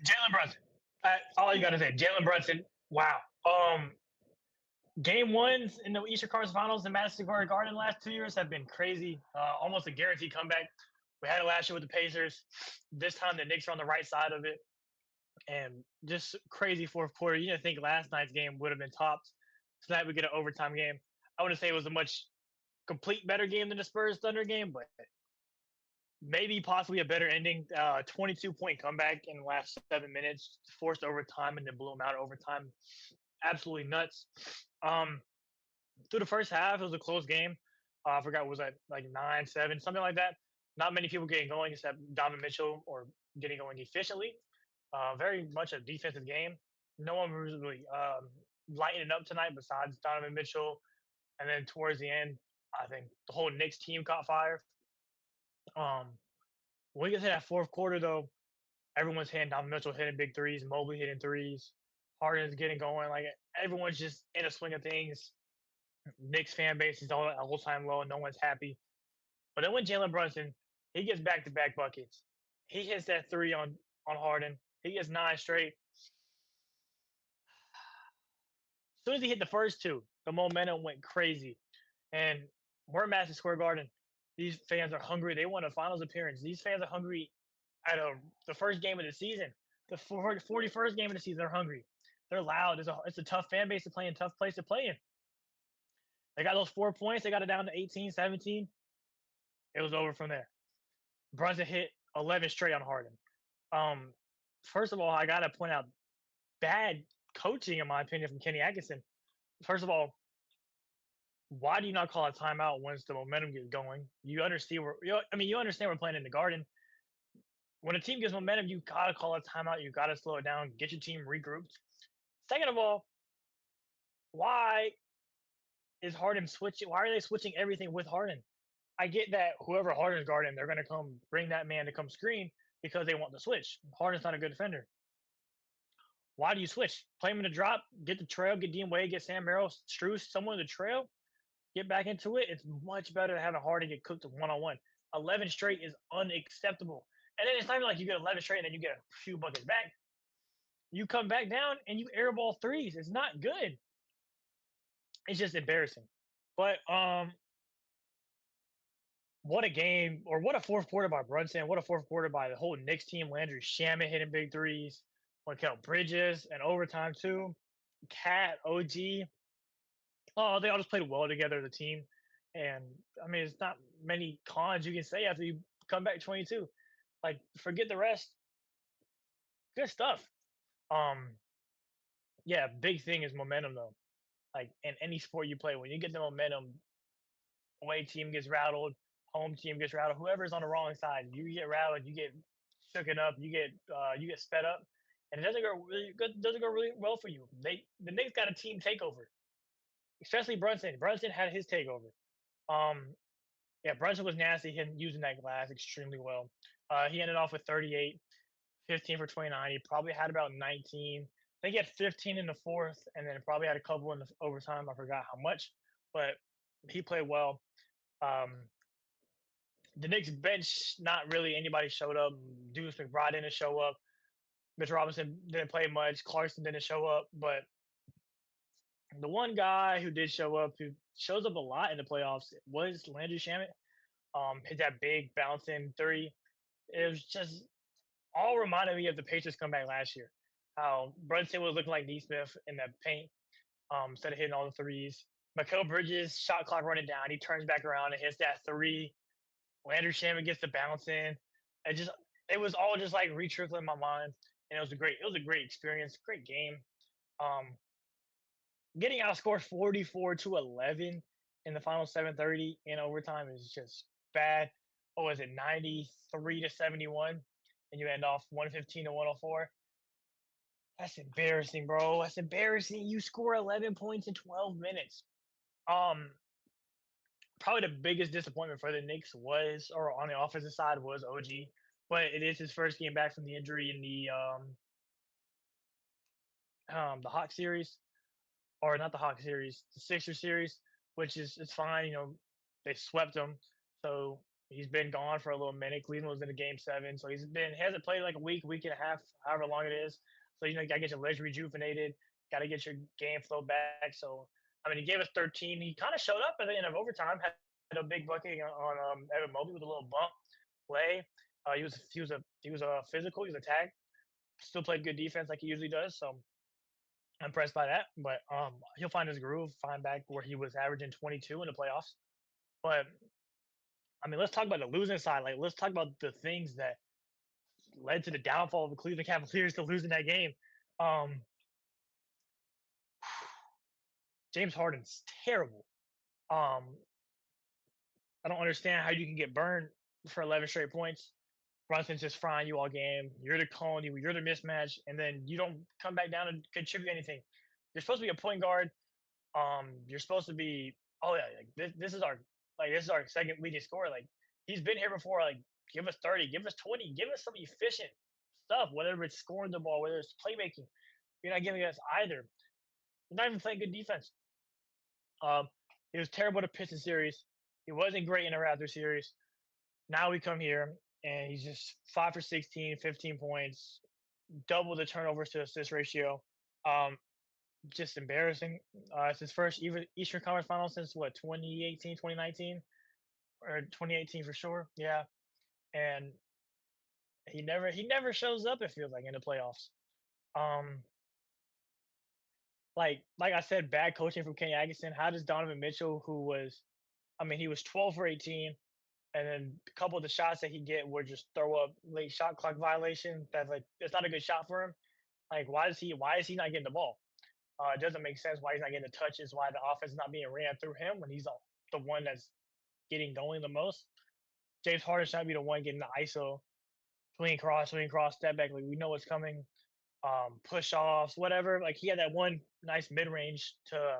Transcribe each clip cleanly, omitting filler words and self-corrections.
Jalen Brunson. All you got to say, Jalen Brunson. Wow. Game ones in the Eastern Conference Finals in Madison Square Garden the last 2 years have been crazy. Almost a guaranteed comeback. We had it last year with the Pacers. This time the Knicks are on the right side of it, and just crazy fourth quarter. You didn't think last night's game would have been topped. Tonight we get an overtime game. I wouldn't say it was a much complete better game than the Spurs Thunder game, but maybe possibly a better ending. 22-point comeback in the last 7 minutes, forced overtime, and then blew them out of overtime. Absolutely nuts. Um, Through the first half, it was a close game. I forgot, was that like 9-7, something like that. Not many people getting going except Donovan Mitchell or getting going efficiently. Very much a defensive game. No one was really lighting it up tonight besides Donovan Mitchell. And then towards the end, I think the whole Knicks team caught fire. Um, when we get to that fourth quarter, though, everyone's hitting. Donovan Mitchell hitting big threes, Mobley hitting threes, Harden's getting going. Like everyone's just in a swing of things. Knicks fan base is all time low. No one's happy. But then when Jalen Brunson, he gets back to back buckets. He hits that three on Harden. He gets nine straight. As soon as he hit the first two, the momentum went crazy. And we're at Madison Square Garden. These fans are hungry. They want a finals appearance. These fans are hungry at the first game of the season. The 41st game of the season, they're hungry. They're loud. It's a tough fan base to play in, tough place to play in. They got those 4 points. They got it down to 18, 17. It was over from there. Brunson hit 11 straight on Harden. Um, First of all, I got to point out bad coaching, in my opinion, from Kenny Atkinson. First of all, why do you not call a timeout once the momentum gets going? You understand you understand we're playing in the Garden. When a team gets momentum, you gotta call a timeout. You gotta slow it down. Get your team regrouped. Second of all, why is Harden switching? Why are they switching everything with Harden? I get that whoever Harden's guarding, they're gonna come bring that man to come screen because they want the switch. Harden's not a good defender. Why do you switch? Play him in the drop, get the trail, get Dean Wade, get Sam Merrill, Struce, someone in the trail, get back into it. It's much better to have a Harden get cooked one on one. 11 straight is unacceptable. And then it's not even like you get 11 straight and then you get a few buckets back. You come back down and you airball threes. It's not good. It's just embarrassing. But what a game, or what a fourth quarter by Brunson. What a fourth quarter by the whole Knicks team. Landry Shamet hitting big threes. Michael Bridges and overtime too. Cat, OG. Oh, they all just played well together, the team. And I mean, it's not many cons you can say after you come back 22. Like, forget the rest. Good stuff. Um, yeah, big thing is momentum though. Like in any sport you play, when you get the momentum, away team gets rattled, home team gets rattled. Whoever's on the wrong side, you get rattled, you get shooken up, you get sped up, and it doesn't go really good. Doesn't go really well for you. The Knicks got a team takeover, especially Brunson. Brunson had his takeover. Um, yeah, Brunson was nasty, using that glass extremely well. He ended off with 38, 15 for 29. He probably had about 19. I think he had 15 in the fourth, and then probably had a couple in the overtime. I forgot how much, but he played well. Um, the Knicks bench, not really anybody showed up. Deuce McBride didn't show up. Mitch Robinson didn't play much. Clarkson didn't show up. But the one guy who did show up, who shows up a lot in the playoffs, was Landry Shamet. Hit that big bouncing three. It was just all reminded me of the Pacers comeback last year. How Brunson was looking like Neesmith in that paint, instead of hitting all the threes. Mikal Bridges, shot clock running down. He turns back around and hits that three. Landry Shamet gets the bounce in. It was all just like retrickling my mind, and it was a great experience, great game. Um, Getting outscored 44-11 in the final 7:30 in overtime is just bad. What was it, 93-71, and you end off 115-104? That's embarrassing, bro. That's embarrassing. You score 11 points in 12 minutes. Um, Probably the biggest disappointment for the Knicks was, or on the offensive side, was OG. But it is his first game back from the injury in the Hawk series, or not the Hawk series, the Sixer series, which is it's fine. They swept them, so He's been gone for a little minute. Cleveland was in a game seven, so he hasn't played like a week, week and a half, however long it is. So you gotta get your legs rejuvenated, gotta get your game flow back. So I mean, he gave us 13. He kind of showed up at the end of overtime, had a big bucket on Evan Mobley with a little bump play. He was a physical. He was a tag. Still played good defense like he usually does. So I'm impressed by that. But he'll find his groove, find back where he was averaging 22 in the playoffs. But I mean, let's talk about the losing side. Like, let's talk about the things that led to the downfall of the Cleveland Cavaliers to losing that game. Um, James Harden's terrible. Um, I don't understand how you can get burned for 11 straight points. Brunson's just frying you all game. You're the cone, you're the mismatch, and then you don't come back down and contribute anything. You're supposed to be a point guard. You're supposed to be. Oh yeah, like this is our second leading scorer. Like he's been here before. Like give us 30, give us 20, give us some efficient stuff. Whether it's scoring the ball, whether it's playmaking, you're not giving us either. You're not even playing good defense. Um, he was terrible to Pistons series. He wasn't great in the Raptors series. Now we come here and he's just 5 for 16, 15 points, double the turnovers to assist ratio. Um, just embarrassing. It's his first Eastern Conference Final since what 2018, 2019, or 2018 for sure. Yeah, and he never shows up. It feels like in the playoffs. Um, like I said, bad coaching from Kenny Atkinson. How does Donovan Mitchell, who was, I mean, he was 12 for 18, and then a couple of the shots that he get were just throw up late shot clock violation. That's like it's not a good shot for him. Like why is he not getting the ball? It doesn't make sense why he's not getting the touches, why the offense is not being ran through him when he's the one that's getting going the most. James Harden should be the one getting the ISO, swing cross, step back. Like we know what's coming. Push offs, whatever. Like he had that one nice mid range to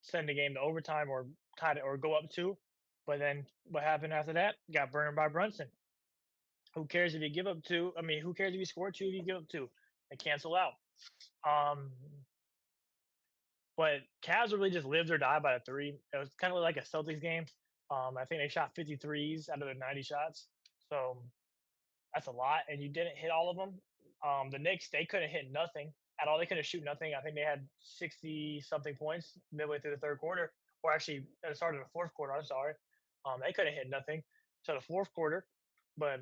send the game to overtime or tie it or go up two. But then what happened after that? Got burned by Brunson. Who cares if you give up two? I mean, who cares if you score two if you give up two? They cancel out. Um, But Cavs really just lived or died by the three. It was kind of like a Celtics game. I think they shot 53s out of their 90 shots. So that's a lot. And you didn't hit all of them. The Knicks, they couldn't hit nothing at all. They couldn't shoot nothing. I think they had 60 something points midway through the third quarter, or actually at the start of the fourth quarter. I'm sorry. They couldn't hit nothing to the fourth quarter. But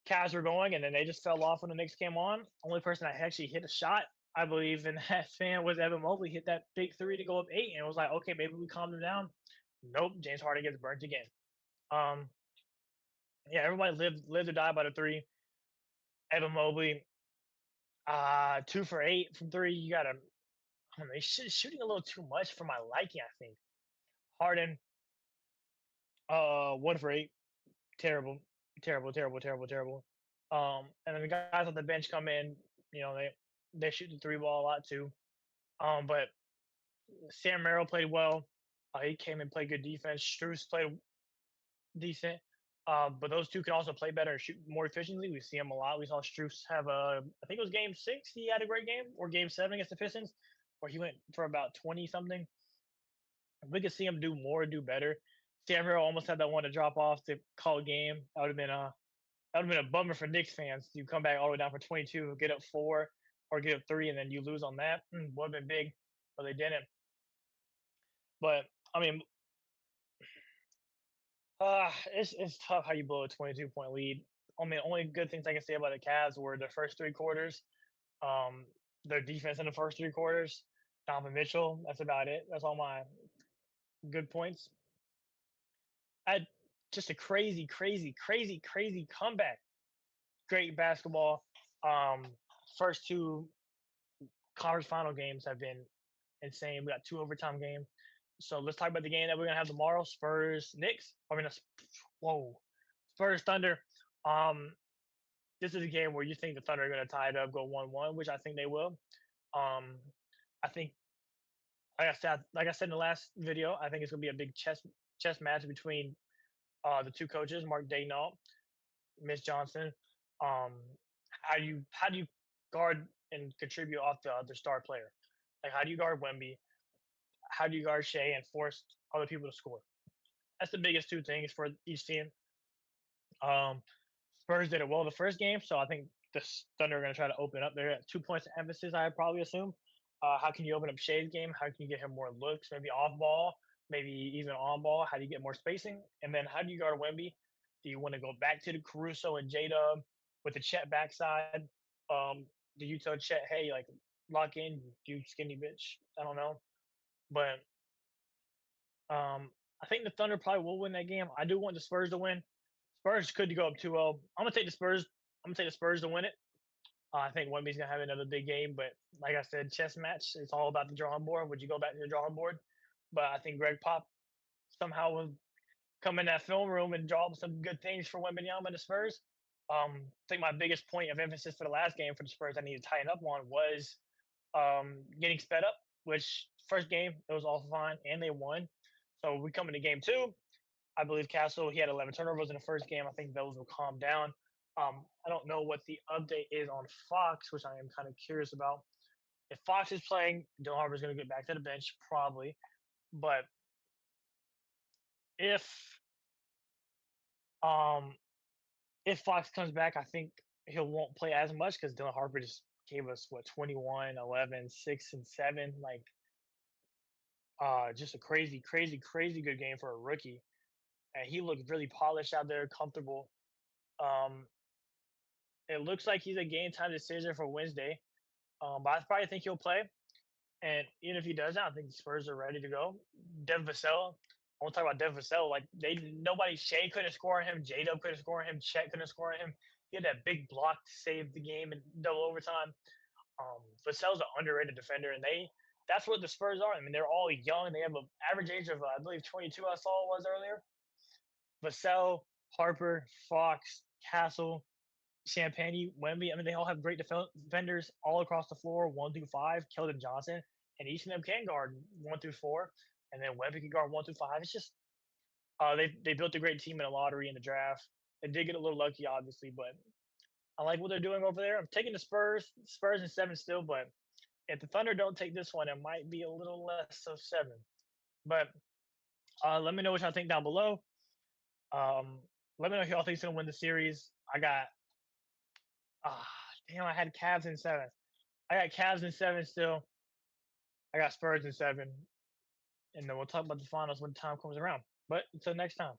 Cavs were going, and then they just fell off when the Knicks came on. Only person that actually hit a shot, I believe, in that span was Evan Mobley. Hit that big three to go up eight, and it was like, okay, maybe we calm them down. Nope, James Harden gets burnt again. Um, yeah, everybody lived or died by the three. Evan Mobley, 2 for 8 from three. You gotta, I don't know, he's shooting a little too much for my liking. I think Harden, 1 for 8, terrible, terrible, terrible, terrible, terrible. And then the guys on the bench come in, they shoot the three ball a lot too. But Sam Merrill played well. He came and played good defense. Strus played decent. But those two can also play better and shoot more efficiently. We see him a lot. We saw Strus have I think it was game six. He had a great game, or game seven against the Pistons, where he went for about 20 something. We could see him do more, do better. Sam Merrill almost had that one to drop off to call a game. That would have been a bummer for Knicks fans. You come back all the way down for 22, get up four, or get up three, and then you lose on that. Would have been big, but they didn't. But I mean, it's tough how you blow a 22-point lead. I mean, only good things I can say about the Cavs were the first three quarters, um, their defense in the first three quarters, Donovan Mitchell. That's about it. That's all my good points. I had just a crazy, crazy, crazy, crazy comeback. Great basketball. Um, First two conference final games have been insane. We got two overtime games. So let's talk about the game that we're gonna have tomorrow. Spurs Knicks. I mean, whoa, Spurs Thunder. Um, this is a game where you think the Thunder are gonna tie it up, go 1-1, which I think they will. Um, I think, like I said in the last video, I think it's gonna be a big chess match between the two coaches, Mark Daignault, Miss Johnson. Um, how do you guard and contribute off the other star player? Like how do you guard Wemby? How do you guard Shea and force other people to score? That's the biggest two things for each team. Um, Spurs did it well the first game, so I think the Thunder are going to try to open up. They're at 2 points of emphasis, I probably assume. How can you open up Shea's game? How can you get him more looks? Maybe off ball, maybe even on ball. How do you get more spacing? And then how do you guard Wemby? Do you want to go back to the Caruso and J Dub with the Chet backside? Do you tell Chet, hey, like lock in, you skinny bitch? I don't know, but I think the Thunder probably will win that game. I do want the Spurs to win. Spurs could go up 2-0. I'm gonna take the Spurs. I'm gonna take the Spurs to win it. I think Wemby's gonna have another big game, but like I said, chess match. It's all about the drawing board. Would you go back to the drawing board? But I think Greg Pop somehow will come in that film room and draw up some good things for Wembanyama and the Spurs. I think my biggest point of emphasis for the last game for the Spurs I need to tighten up on was getting sped up. Which first game it was all fine and they won. So we come into game two. I believe Castle, he had 11 turnovers in the first game. I think those will calm down. I don't know what the update is on Fox, which I am kind of curious about. If Fox is playing, Dylan Harper's going to get back to the bench, probably. But if um if Fox comes back, I think he won't play as much because Dylan Harper just gave us what 21, 11, 6, and 7. Like just a crazy, crazy, crazy good game for a rookie. And he looked really polished out there, comfortable. Um, it looks like he's a game time decision for Wednesday. But I probably think he'll play. And even if he doesn't, I think the Spurs are ready to go. Devin Vassell. I want to talk about Devin Vassell. Like they nobody Shea couldn't score on him, J Dub couldn't score on him, Chet couldn't score on him. He had that big block to save the game in double overtime. Vassell's an underrated defender, and that's what the Spurs are. I mean, they're all young. They have an average age of I believe 22. I saw it was earlier. Vassell, Harper, Fox, Castle, Champagne, Wemby. I mean, they all have great defenders all across the floor, 1 through 5. Keldon Johnson, and each of them can guard 1 through 4, and then Wemby can guard 1 through 5. It's just they built a great team in a lottery in the draft. They did get a little lucky, obviously, but I like what they're doing over there. I'm taking the Spurs in 7 still, but if the Thunder don't take this one, it might be a little less of 7. But let me know what y'all think down below. Um, let me know if y'all think's gonna win the series. I got ah damn, I had Cavs in 7. I got Cavs in 7 still. I got Spurs in 7, and then we'll talk about the finals when the time comes around. But until next time.